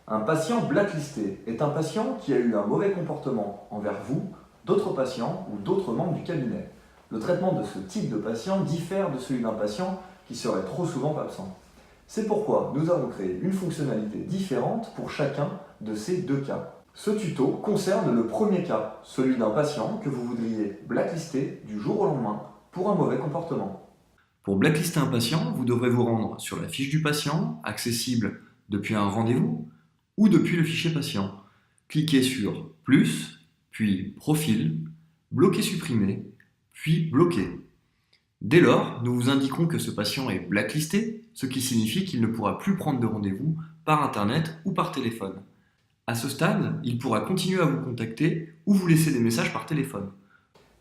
Un patient blacklisté est un patient qui a eu un mauvais comportement envers vous, d'autres patients ou d'autres membres du cabinet. Le traitement de ce type de patient diffère de celui d'un patient qui serait trop souvent absent. C'est pourquoi nous avons créé une fonctionnalité différente pour chacun de ces deux cas. Ce tuto concerne le premier cas, celui d'un patient que vous voudriez blacklister du jour au lendemain pour un mauvais comportement. Pour blacklister un patient, vous devrez vous rendre sur la fiche du patient, accessible depuis un rendez-vous ou depuis le fichier patient. Cliquez sur « Plus », puis « Profil », bloquer « Supprimer », puis « Bloquer ». Dès lors, nous vous indiquons que ce patient est blacklisté, ce qui signifie qu'il ne pourra plus prendre de rendez-vous par Internet ou par téléphone. À ce stade, il pourra continuer à vous contacter ou vous laisser des messages par téléphone.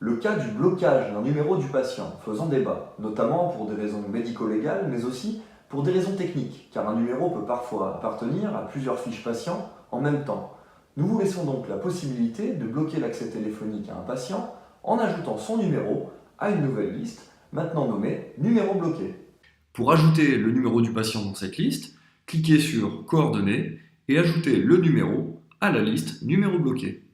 Le cas du blocage d'un numéro du patient faisant débat, notamment pour des raisons médico-légales, mais aussi pour des raisons techniques, car un numéro peut parfois appartenir à plusieurs fiches patients en même temps. Nous vous laissons donc la possibilité de bloquer l'accès téléphonique à un patient en ajoutant son numéro à une nouvelle liste, maintenant nommée « Numéro bloqué ». Pour ajouter le numéro du patient dans cette liste, cliquez sur « Coordonnées » et ajoutez le numéro à la liste « Numéro bloqué ».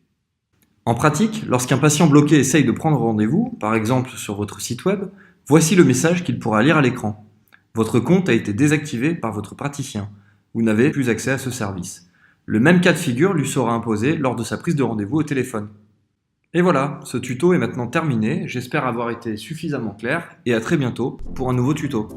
En pratique, lorsqu'un patient bloqué essaye de prendre rendez-vous, par exemple sur votre site web, voici le message qu'il pourra lire à l'écran. Votre compte a été désactivé par votre praticien. Vous n'avez plus accès à ce service. Le même cas de figure lui sera imposé lors de sa prise de rendez-vous au téléphone. Et voilà, ce tuto est maintenant terminé. J'espère avoir été suffisamment clair et à très bientôt pour un nouveau tuto.